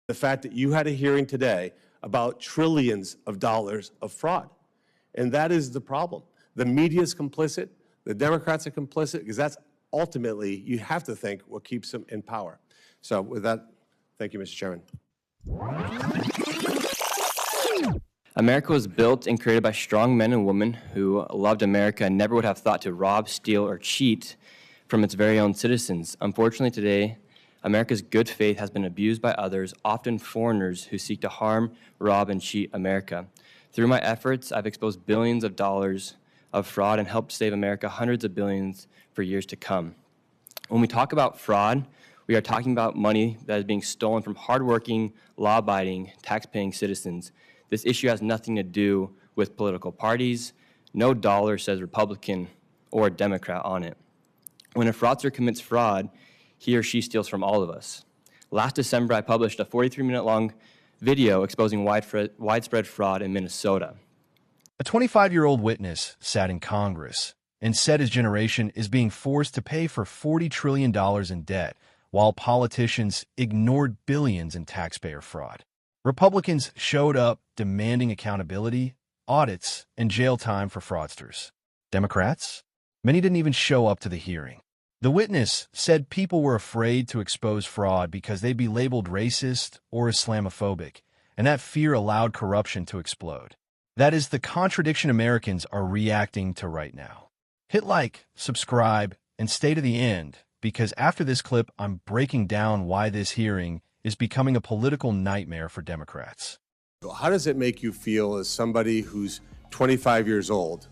The fact that you had a hearing today about trillions of dollars of fraud. And that is the problem. The media is complicit. The Democrats are complicit because that's ultimately, you have to think, what keeps them in power. So with that, thank you, Mr. Chairman. America was built and created by strong men and women who loved America and never would have thought to rob, steal, or cheat from its very own citizens. Unfortunately, today, America's good faith has been abused by others, often foreigners who seek to harm, rob, and cheat America. Through my efforts, I've exposed billions of dollars of fraud and helped save America hundreds of billions for years to come. When we talk about fraud, we are talking about money that is being stolen from hardworking, law-abiding, tax-paying citizens. This issue has nothing to do with political parties. No dollar says Republican or Democrat on it. When a fraudster commits fraud, he or she steals from all of us. Last December, I published a 43-minute-long video exposing widespread fraud in Minnesota. A 25-year-old witness sat in Congress and said his generation is being forced to pay for $40 trillion in debt, while politicians ignored billions in taxpayer fraud. Republicans showed up demanding accountability, audits, and jail time for fraudsters. Democrats? Many didn't even show up to the hearing. The witness said people were afraid to expose fraud because they'd be labeled racist or Islamophobic, and that fear allowed corruption to explode. That is the contradiction Americans are reacting to right now. Hit like, subscribe, and stay to the end, because after this clip, I'm breaking down why this hearing is becoming a political nightmare for Democrats. How does it make you feel as somebody who's 25 years old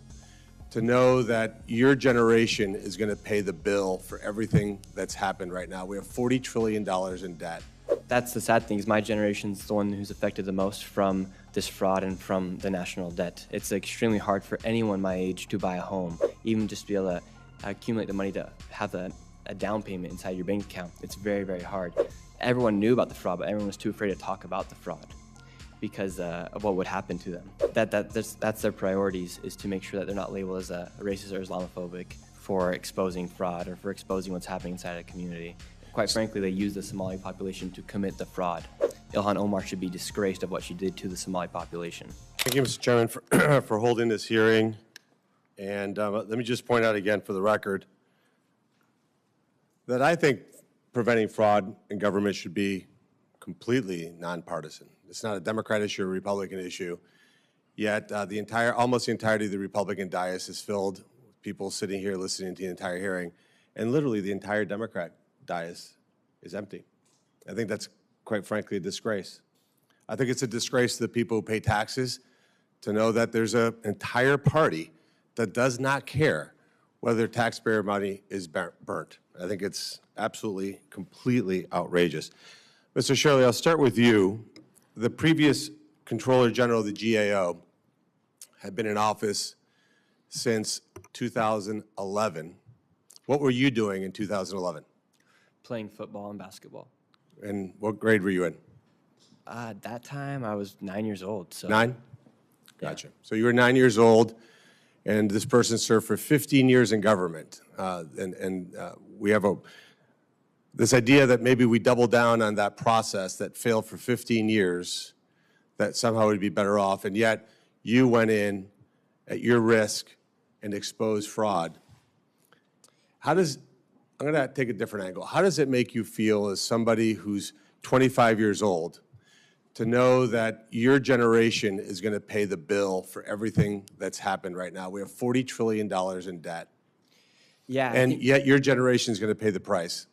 to know that your generation is going to pay the bill for everything that's happened right now? We have $40 trillion in debt. That's the sad thing, is my generation's the one who's affected the most from this fraud and from the national debt. It's extremely hard for anyone my age to buy a home, even just to be able to accumulate the money to have a down payment inside your bank account. It's very, very hard. Everyone knew about the fraud, but everyone was too afraid to talk about the fraud because of what would happen to them. That's their priorities, is to make sure that they're not labeled as a racist or Islamophobic for exposing fraud or for exposing what's happening inside a community. Quite frankly, they use the Somali population to commit the fraud. Ilhan Omar should be disgraced of what she did to the Somali population. Thank you, Mr. Chairman, for holding this hearing. And let me just point out again for the record that I think preventing fraud in government should be completely nonpartisan. It's not a Democrat issue or a Republican issue, yet almost the entirety of the Republican dais is filled with people sitting here listening to the entire hearing, and literally the entire Democrat dais is empty. I think that's, quite frankly, a disgrace. I think it's a disgrace to the people who pay taxes to know that there's an entire party that does not care whether taxpayer money is burnt. I think it's absolutely, completely outrageous. Mr. Shirley, I'll start with you. The previous Controller General of the GAO had been in office since 2011. What were you doing in 2011? Playing football and basketball. And what grade were you in? At that time, I was 9 years old. So. 9? Gotcha. Yeah. So you were 9 years old, and this person served for 15 years in government. We have this idea that maybe we double down on that process that failed for 15 years, that somehow we'd be better off, and yet you went in at your risk and exposed fraud. I'm going to take a different angle. How does it make you feel as somebody who's 25 years old to know that your generation is going to pay the bill for everything that's happened right now? We have $40 trillion in debt. Yeah. And yet your generation is going to pay the price.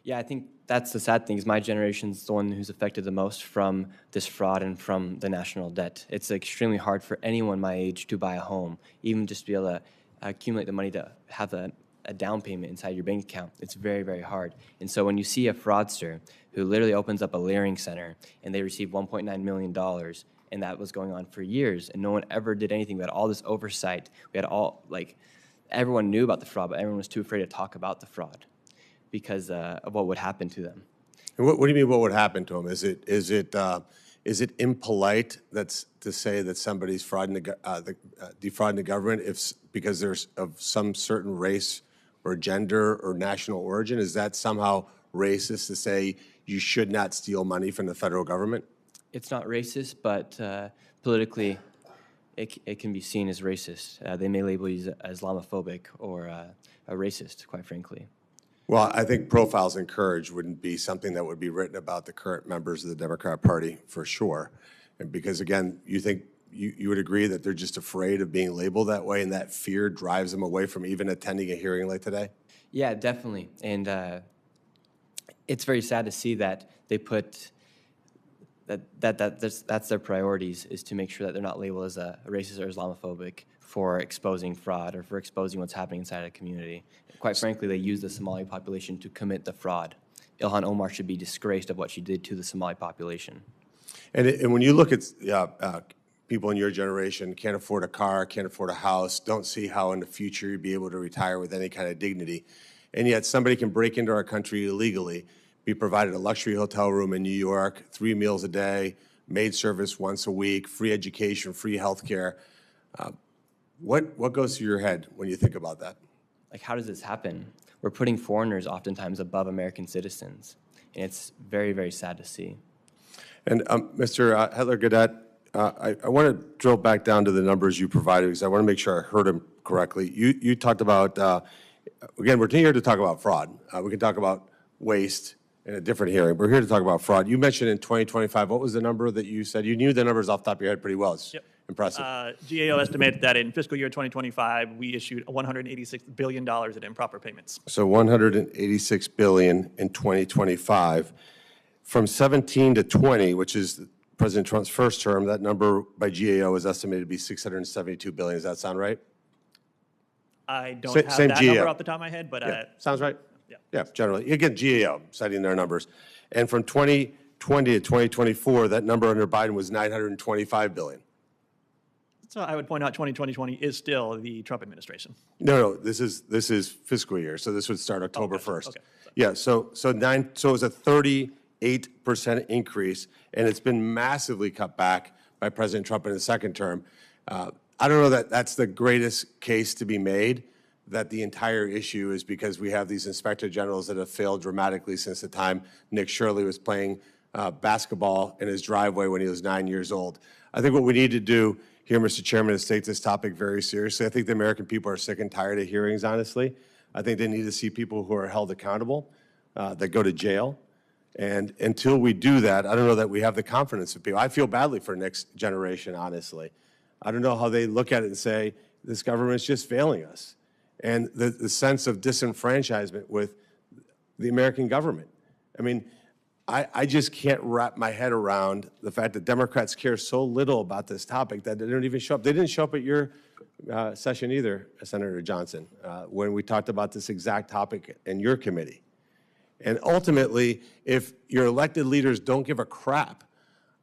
Yeah, I think that's the sad thing, is my generation's the one who's affected the most from this fraud and from the national debt. It's extremely hard for anyone my age to buy a home, even just to be able to accumulate the money to have a down payment inside your bank account. It's very, very hard. And so when you see a fraudster who literally opens up a layering center and they receive $1.9 million, and that was going on for years, and no one ever did anything. We had all this oversight. We had everyone knew about the fraud, but everyone was too afraid to talk about the fraud because of what would happen to them. And what do you mean what would happen to them? Is it impolite to say that somebody's defrauding the government because there's of some certain race or gender or national origin? Is that somehow racist to say you should not steal money from the federal government? It's not racist, but politically, it can be seen as racist. They may label you as Islamophobic or a racist, quite frankly. Well, I think profiles in courage wouldn't be something that would be written about the current members of the Democrat Party, for sure. And because, again, you think you would agree that they're just afraid of being labeled that way, and that fear drives them away from even attending a hearing like today? Yeah, definitely. And it's very sad to see that they put that's their priorities, is to make sure that they're not labeled as a racist or Islamophobic for exposing fraud or for exposing what's happening inside a community. Quite frankly, they use the Somali population to commit the fraud. Ilhan Omar should be disgraced of what she did to the Somali population. And when you look at people in your generation, can't afford a car, can't afford a house, don't see how in the future you'd be able to retire with any kind of dignity, and yet somebody can break into our country illegally, be provided a luxury hotel room in New York, 3 meals a day, maid service once a week, free education, free health care. What goes through your head when you think about that? Like, how does this happen? We're putting foreigners oftentimes above American citizens, and it's very, very sad to see. And Mr. Hetler-Gadet, I want to drill back down to the numbers you provided, because I want to make sure I heard them correctly. You talked about, again, we're here to talk about fraud. We can talk about waste in a different hearing. We're here to talk about fraud. You mentioned in 2025, what was the number that you said? You knew the numbers off the top of your head pretty well. It's impressive. GAO estimated that in fiscal year 2025, we issued $186 billion in improper payments. So $186 billion in 2025. From 17 to 20, which is President Trump's first term, that number by GAO is estimated to be $672 billion. Does that sound right? I don't have that number off the top of my head, but sounds right. Yeah. Yeah, generally. Again, GAO citing their numbers. And from 2020 to 2024, that number under Biden was $925 billion. So I would point out 2020 is still the Trump administration. No, this is fiscal year, so this would start October 1st. Okay. Yeah, so it was a 38% increase, and it's been massively cut back by President Trump in his second term. I don't know that that's the greatest case to be made, that the entire issue is because we have these inspector generals that have failed dramatically since the time Nick Shirley was playing basketball in his driveway when he was 9 years old. I think what we need to do here, Mr. Chairman, is take this topic very seriously. I think the American people are sick and tired of hearings, honestly. I think they need to see people who are held accountable, that go to jail. And until we do that, I don't know that we have the confidence of people. I feel badly for Nick's generation, honestly. I don't know how they look at it and say, this government's just failing us. And the sense of disenfranchisement with the American government. I mean, I just can't wrap my head around the fact that Democrats care so little about this topic that they don't even show up. They didn't show up at your session either, Senator Johnson, when we talked about this exact topic in your committee. And ultimately, if your elected leaders don't give a crap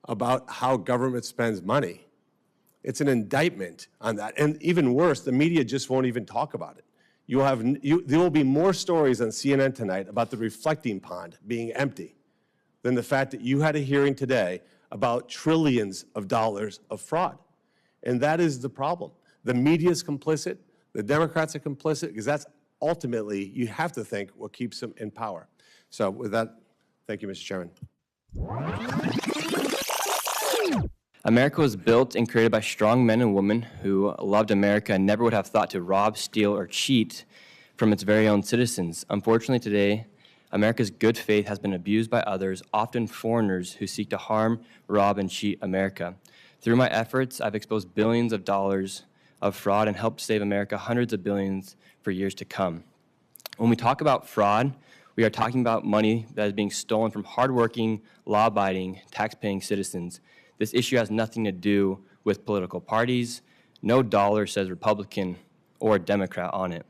about how government spends money, it's an indictment on that. And even worse, the media just won't even talk about it. There will be more stories on CNN tonight about the reflecting pond being empty than the fact that you had a hearing today about trillions of dollars of fraud. And that is the problem. The media is complicit. The Democrats are complicit, because that's ultimately, you have to think, what keeps them in power. So with that, thank you, Mr. Chairman. America was built and created by strong men and women who loved America and never would have thought to rob, steal, or cheat from its very own citizens. Unfortunately, today, America's good faith has been abused by others, often foreigners who seek to harm, rob, and cheat America. Through my efforts, I've exposed billions of dollars of fraud and helped save America hundreds of billions for years to come. When we talk about fraud, we are talking about money that is being stolen from hardworking, law-abiding, tax-paying citizens. This issue has nothing to do with political parties. No dollar says Republican or Democrat on it.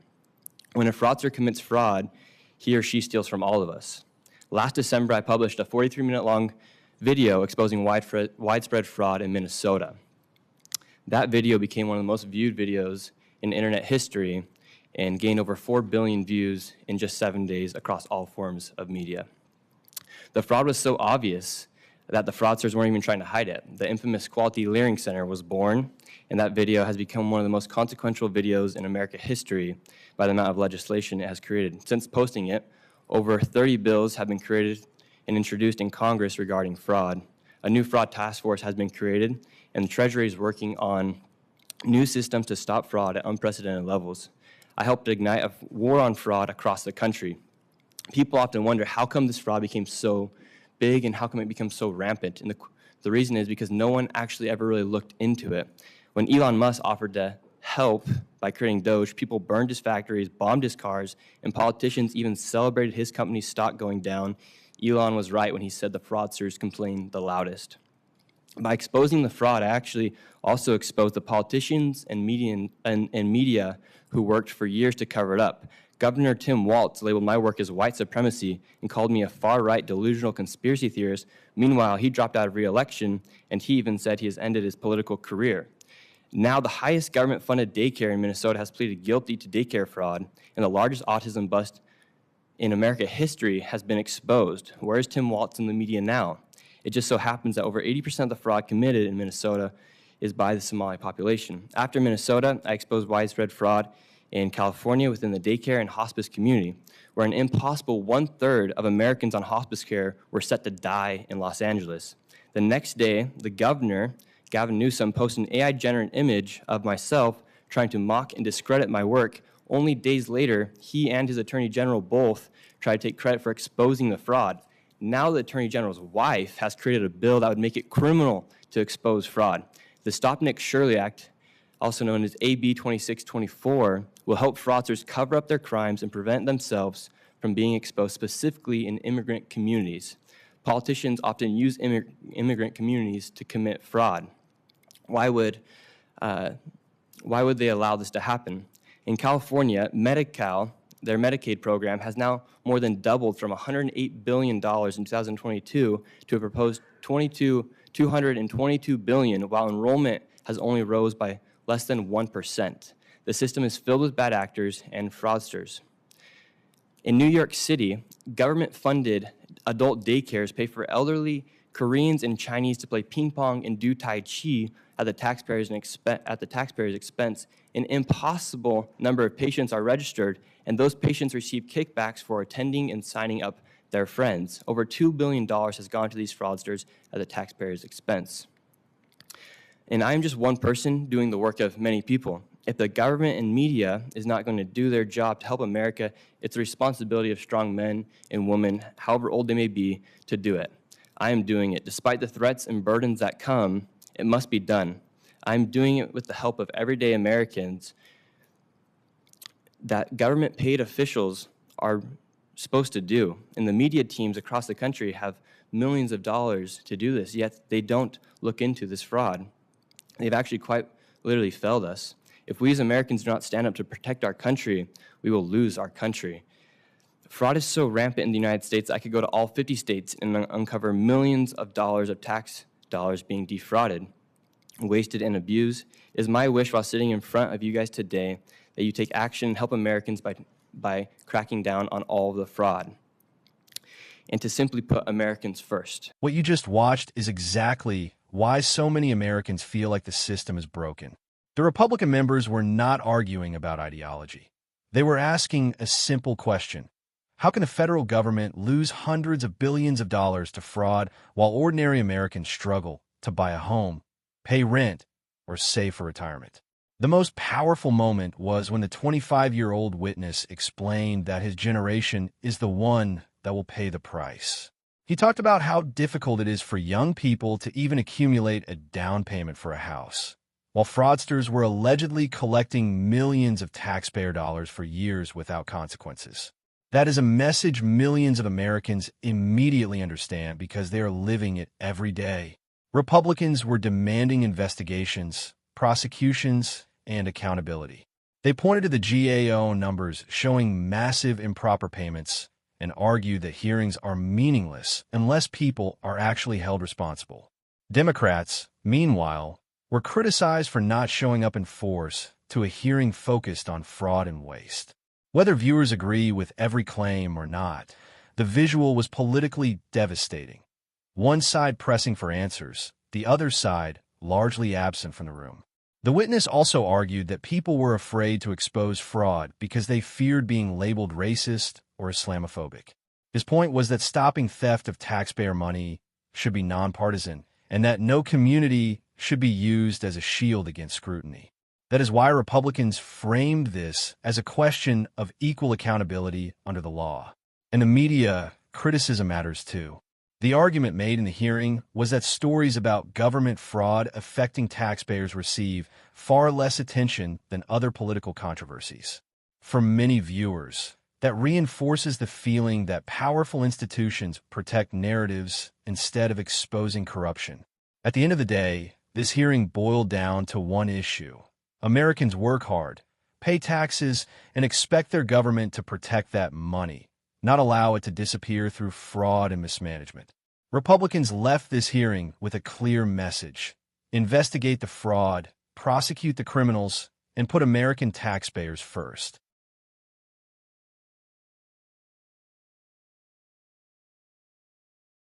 When a fraudster commits fraud, he or she steals from all of us. Last December, I published a 43-minute-long video exposing widespread fraud in Minnesota. That video became one of the most viewed videos in internet history and gained over 4 billion views in just 7 days across all forms of media. The fraud was so obvious that the fraudsters weren't even trying to hide it. The infamous Quality Leering Center was born, and that video has become one of the most consequential videos in American history by the amount of legislation it has created. Since posting it, over 30 bills have been created and introduced in Congress regarding fraud. A new fraud task force has been created, and the Treasury is working on new systems to stop fraud at unprecedented levels. I helped ignite a war on fraud across the country. People often wonder how come this fraud became so big and how come it became so rampant? And the reason is because no one actually ever really looked into it. When Elon Musk offered to help by creating Doge, people burned his factories, bombed his cars, and politicians even celebrated his company's stock going down. Elon was right when he said the fraudsters complained the loudest. By exposing the fraud, I actually also exposed the politicians and media who worked for years to cover it up. Governor Tim Walz labeled my work as white supremacy and called me a far-right delusional conspiracy theorist. Meanwhile, he dropped out of re-election, and he even said he has ended his political career. Now, the highest government-funded daycare in Minnesota has pleaded guilty to daycare fraud, and the largest autism bust in American history has been exposed. Where is Tim Walz in the media now? It just so happens that over 80% of the fraud committed in Minnesota is by the Somali population. After Minnesota, I exposed widespread fraud in California within the daycare and hospice community, where an impossible 1/3 of Americans on hospice care were set to die in Los Angeles. The next day, the governor, Gavin Newsom, posted an AI-generated image of myself trying to mock and discredit my work. Only days later, he and his attorney general both tried to take credit for exposing the fraud. Now the attorney general's wife has created a bill that would make it criminal to expose fraud. The Stop Nick Shirley Act, also known as AB 2624, will help fraudsters cover up their crimes and prevent themselves from being exposed, specifically in immigrant communities. Politicians often use immigrant communities to commit fraud. Why would they allow this to happen? In California, Medi-Cal, their Medicaid program, has now more than doubled from $108 billion in 2022 to a proposed $222 billion, while enrollment has only rose by less than 1%. The system is filled with bad actors and fraudsters. In New York City, government-funded adult daycares pay for elderly Koreans and Chinese to play ping pong and do Tai Chi at the taxpayer's expense. An impossible number of patients are registered, and those patients receive kickbacks for attending and signing up their friends. Over $2 billion has gone to these fraudsters at the taxpayer's expense. And I'm just one person doing the work of many people. If the government and media is not going to do their job to help America, it's the responsibility of strong men and women, however old they may be, to do it. I am doing it. Despite the threats and burdens that come, it must be done. I'm doing it with the help of everyday Americans that government-paid officials are supposed to do. And the media teams across the country have millions of dollars to do this, yet they don't look into this fraud. They've actually quite literally failed us. If we as Americans do not stand up to protect our country, we will lose our country. Fraud is so rampant in the United States, I could go to all 50 states and uncover millions of dollars of tax dollars being defrauded, wasted, and abused. It is my wish while sitting in front of you guys today that you take action and help Americans by cracking down on all of the fraud, and to simply put Americans first. What you just watched is exactly why so many Americans feel like the system is broken. The Republican members were not arguing about ideology. They were asking a simple question. How can the federal government lose hundreds of billions of dollars to fraud while ordinary Americans struggle to buy a home, pay rent, or save for retirement? The most powerful moment was when the 25-year-old witness explained that his generation is the one that will pay the price. He talked about how difficult it is for young people to even accumulate a down payment for a house, while fraudsters were allegedly collecting millions of taxpayer dollars for years without consequences. That is a message millions of Americans immediately understand because they are living it every day. Republicans were demanding investigations, prosecutions, and accountability. They pointed to the GAO numbers showing massive improper payments and argued that hearings are meaningless unless people are actually held responsible. Democrats, meanwhile, were criticized for not showing up in force to a hearing focused on fraud and waste. Whether viewers agree with every claim or not, the visual was politically devastating. One side pressing for answers, the other side largely absent from the room. The witness also argued that people were afraid to expose fraud because they feared being labeled racist or Islamophobic. His point was that stopping theft of taxpayer money should be nonpartisan and that no community should be used as a shield against scrutiny. That is why Republicans framed this as a question of equal accountability under the law. In the media, criticism matters too. The argument made in the hearing was that stories about government fraud affecting taxpayers receive far less attention than other political controversies. For many viewers, that reinforces the feeling that powerful institutions protect narratives instead of exposing corruption. At the end of the day, this hearing boiled down to one issue. Americans work hard, pay taxes, and expect their government to protect that money, not allow it to disappear through fraud and mismanagement. Republicans left this hearing with a clear message: investigate the fraud, prosecute the criminals, and put American taxpayers first.